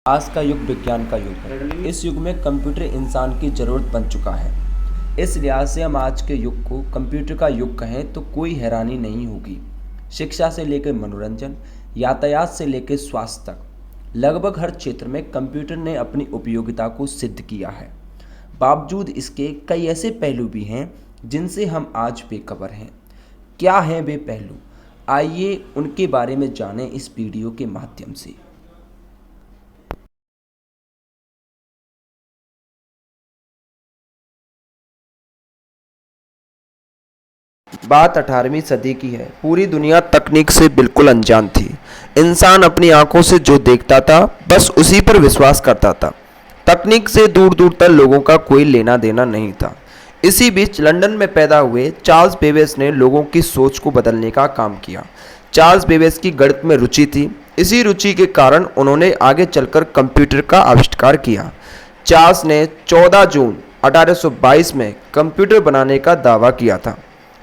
आज का युग विज्ञान का युग है। इस युग में कंप्यूटर इंसान की ज़रूरत बन चुका है। इस लिहाज से हम आज के युग को कंप्यूटर का युग कहें तो कोई हैरानी नहीं होगी। शिक्षा से लेकर मनोरंजन, यातायात से लेकर स्वास्थ्य तक लगभग हर क्षेत्र में कंप्यूटर ने अपनी उपयोगिता को सिद्ध किया है। बावजूद इसके कई ऐसे पहलू भी हैं जिनसे हम आज बेखबर हैं। क्या हैं वे पहलू? आइए उनके बारे में जानें इस वीडियो के माध्यम से। बात 18वीं सदी की है। पूरी दुनिया तकनीक से बिल्कुल अनजान थी। इंसान अपनी आंखों से जो देखता था बस उसी पर विश्वास करता था। तकनीक से दूर दूर तक लोगों का कोई लेना देना नहीं था। इसी बीच लंदन में पैदा हुए चार्ल्स बेबेज ने लोगों की सोच को बदलने का काम किया। चार्ल्स बेबेज की गणित में रुचि थी। इसी रुचि के कारण उन्होंने आगे चलकर कंप्यूटर का आविष्कार किया। चार्ल्स ने 14 जून 1822 में कंप्यूटर बनाने का दावा किया था।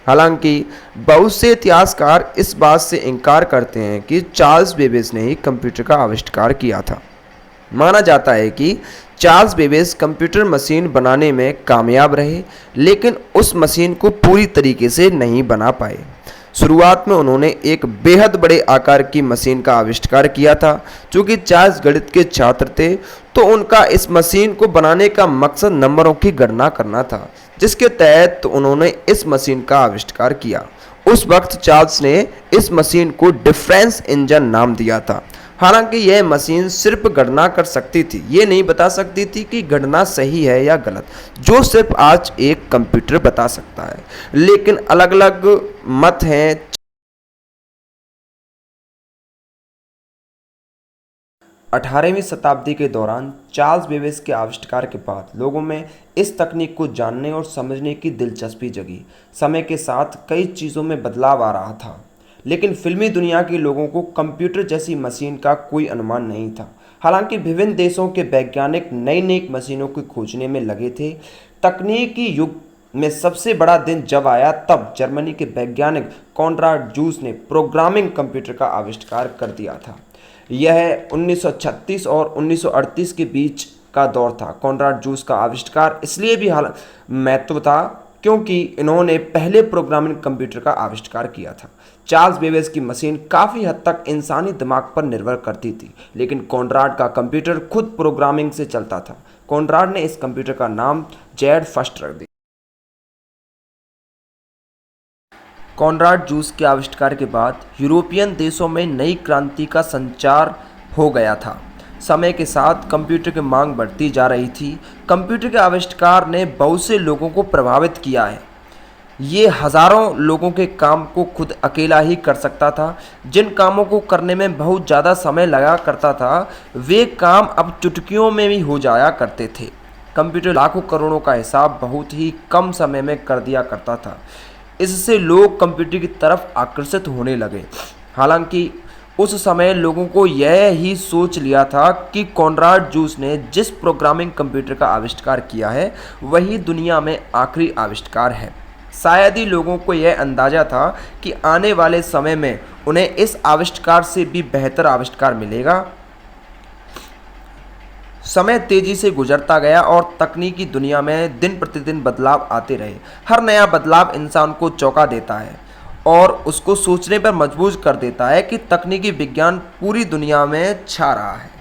हालांकि बहुत से इतिहासकार इस बात से इनकार करते हैं कि चार्ल्स बेबेज ने ही कंप्यूटर का आविष्कार किया था। माना जाता है कि चार्ल्स बेबेज कंप्यूटर मशीन बनाने में कामयाब रहे, लेकिन उस मशीन को पूरी तरीके से नहीं बना पाए। शुरुआत में उन्होंने एक बेहद बड़े आकार की मशीन का आविष्कार किया था। चूँकि चार्ल्स गणित के छात्र थे तो उनका इस मशीन को बनाने का मकसद नंबरों की गणना करना था, जिसके तहत उन्होंने इस मशीन का आविष्कार किया। उस वक्त चार्ल्स ने इस मशीन को डिफरेंस इंजन नाम दिया था। हालांकि यह मशीन सिर्फ गणना कर सकती थी, ये नहीं बता सकती थी कि गणना सही है या गलत, जो सिर्फ आज एक कंप्यूटर बता सकता है। लेकिन अलग अलग मत हैं। 18वीं शताब्दी के दौरान चार्ल्स बेबेज के आविष्कार के बाद लोगों में इस तकनीक को जानने और समझने की दिलचस्पी जगी। समय के साथ कई चीज़ों में बदलाव आ रहा था, लेकिन फिल्मी दुनिया के लोगों को कंप्यूटर जैसी मशीन का कोई अनुमान नहीं था। हालांकि विभिन्न देशों के वैज्ञानिक नई नई मशीनों को खोजने में लगे थे। तकनीकी युग में सबसे बड़ा दिन जब आया तब जर्मनी के वैज्ञानिक कॉनराड जूस ने प्रोग्रामिंग कंप्यूटर का आविष्कार कर दिया था। यह 1936 और 1938 के बीच का दौर था। कॉनराड जूस का आविष्कार इसलिए भी महत्व था क्योंकि इन्होंने पहले प्रोग्रामिंग कंप्यूटर का आविष्कार किया था। चार्ल्स बेबेज की मशीन काफ़ी हद तक इंसानी दिमाग पर निर्भर करती थी, लेकिन कॉनराड का कंप्यूटर खुद प्रोग्रामिंग से चलता था। कॉनराड ने इस कंप्यूटर का नाम जेड फर्स्ट रख दिया। कॉनराड जूस के आविष्कार के बाद यूरोपियन देशों में नई क्रांति का संचार हो गया था। समय के साथ कंप्यूटर की मांग बढ़ती जा रही थी। कंप्यूटर के आविष्कार ने बहुत से लोगों को प्रभावित किया है। ये हज़ारों लोगों के काम को खुद अकेला ही कर सकता था। जिन कामों को करने में बहुत ज़्यादा समय लगा करता था, वे काम अब चुटकियों में भी हो जाया करते थे। कंप्यूटर लाखों करोड़ों का हिसाब बहुत ही कम समय में कर दिया करता था। इससे लोग कंप्यूटर की तरफ आकर्षित होने लगे। हालांकि उस समय लोगों को यह ही सोच लिया था कि कॉनराड जूस ने जिस प्रोग्रामिंग कंप्यूटर का आविष्कार किया है वही दुनिया में आखिरी आविष्कार है। शायद ही लोगों को यह अंदाज़ा था कि आने वाले समय में उन्हें इस आविष्कार से भी बेहतर आविष्कार मिलेगा। समय तेजी से गुजरता गया और तकनीकी दुनिया में दिन प्रतिदिन बदलाव आते रहे। हर नया बदलाव इंसान को चौंका देता है और उसको सोचने पर मजबूर कर देता है कि तकनीकी विज्ञान पूरी दुनिया में छा रहा है।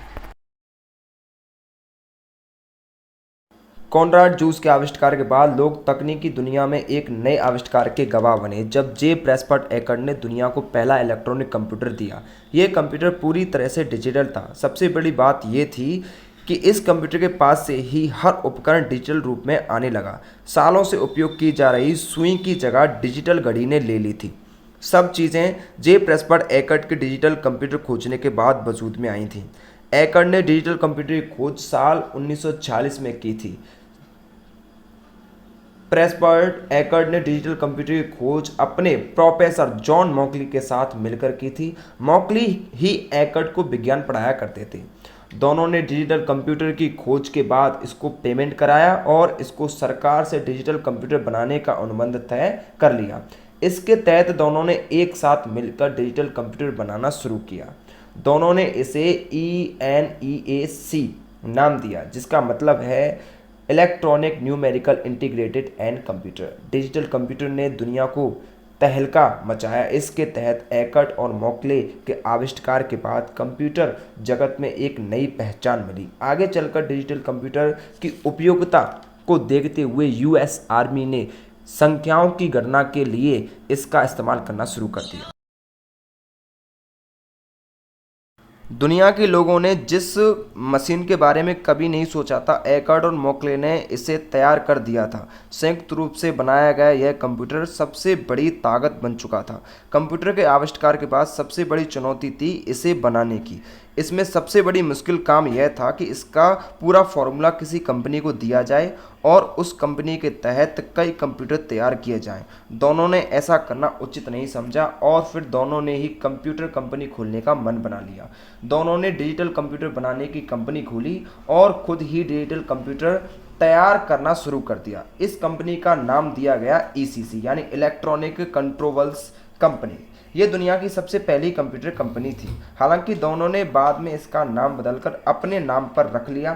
कॉनराड जूस के आविष्कार के बाद लोग तकनीकी दुनिया में एक नए आविष्कार के गवाह बने जब जे प्रेस्कॉट एकर्ड ने दुनिया को पहला इलेक्ट्रॉनिक कंप्यूटर दिया। यह कंप्यूटर पूरी तरह से डिजिटल था। सबसे बड़ी बात यह थी कि इस कंप्यूटर के पास से ही हर उपकरण डिजिटल रूप में आने लगा। सालों से उपयोग की जा रही सुई की जगह डिजिटल घड़ी ने ले ली थी। सब चीज़ें जे प्रेस्कॉट एकर्ड के डिजिटल कंप्यूटर खोजने के बाद वजूद में आई थीं। एकर्ड ने डिजिटल कंप्यूटर की खोज साल 1946 में की थी। प्रेस्कॉट एकर्ड ने डिजिटल कंप्यूटर की खोज अपने प्रोफेसर जॉन मॉकली के साथ मिलकर की थी। मॉकली ही एकर्ड को विज्ञान पढ़ाया करते थे। दोनों ने डिजिटल कंप्यूटर की खोज के बाद इसको पेमेंट कराया और इसको सरकार से डिजिटल कंप्यूटर बनाने का अनुबंध तय कर लिया। इसके तहत दोनों ने एक साथ मिलकर डिजिटल कंप्यूटर बनाना शुरू किया। दोनों ने इसे ENEAC नाम दिया, जिसका मतलब है electronic numerical integrated and computer. Digital computer ने दुनिया को तहलका मचाया। इसके तहत एकर्ट और मोकले के आविष्कार के बाद कंप्यूटर जगत में एक नई पहचान मिली। आगे चलकर डिजिटल कंप्यूटर की उपयोगिता को देखते हुए यूएस आर्मी ने संख्याओं की गणना के लिए इसका इस्तेमाल करना शुरू कर दिया। दुनिया के लोगों ने जिस मशीन के बारे में कभी नहीं सोचा था, एकर्ट और मोकले ने इसे तैयार कर दिया था। संयुक्त रूप से बनाया गया यह कंप्यूटर सबसे बड़ी ताकत बन चुका था। कंप्यूटर के आविष्कार के बाद सबसे बड़ी चुनौती थी इसे बनाने की। इसमें सबसे बड़ी मुश्किल काम यह था कि इसका पूरा फॉर्मूला किसी कंपनी को दिया जाए और उस कंपनी के तहत कई कंप्यूटर तैयार किए जाएं। दोनों ने ऐसा करना उचित नहीं समझा और फिर दोनों ने ही कंप्यूटर कंपनी खोलने का मन बना लिया। दोनों ने डिजिटल कंप्यूटर बनाने की कंपनी खोली और खुद ही डिजिटल कंप्यूटर तैयार करना शुरू कर दिया। इस कंपनी का नाम दिया गया ECC यानी इलेक्ट्रॉनिक कंट्रोल्स कंपनी। ये दुनिया की सबसे पहली कंप्यूटर कंपनी थी। हालांकि दोनों ने बाद में इसका नाम बदलकर अपने नाम पर रख लिया।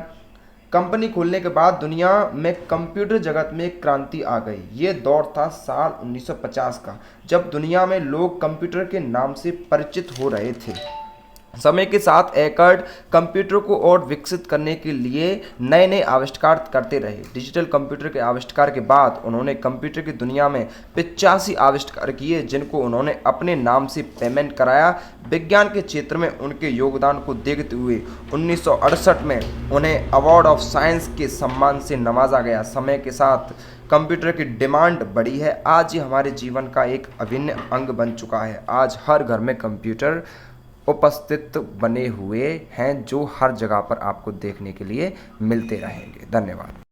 कंपनी खोलने के बाद दुनिया में कंप्यूटर जगत में एक क्रांति आ गई। ये दौर था साल 1950 का, जब दुनिया में लोग कंप्यूटर के नाम से परिचित हो रहे थे। समय के साथ एकर्ट कंप्यूटर को और विकसित करने के लिए नए नए आविष्कार करते रहे। डिजिटल कंप्यूटर के आविष्कार के बाद उन्होंने कंप्यूटर की दुनिया में 85 आविष्कार किए, जिनको उन्होंने अपने नाम से पेमेंट कराया। विज्ञान के क्षेत्र में उनके योगदान को देखते हुए 1968 में उन्हें अवार्ड ऑफ साइंस के सम्मान से नवाजा गया। समय के साथ कंप्यूटर की डिमांड बढ़ी है। आज ये हमारे जीवन का एक अभिन्न अंग बन चुका है। आज हर घर में कंप्यूटर उपस्थित बने हुए हैं, जो हर जगह पर आपको देखने के लिए मिलते रहेंगे। धन्यवाद।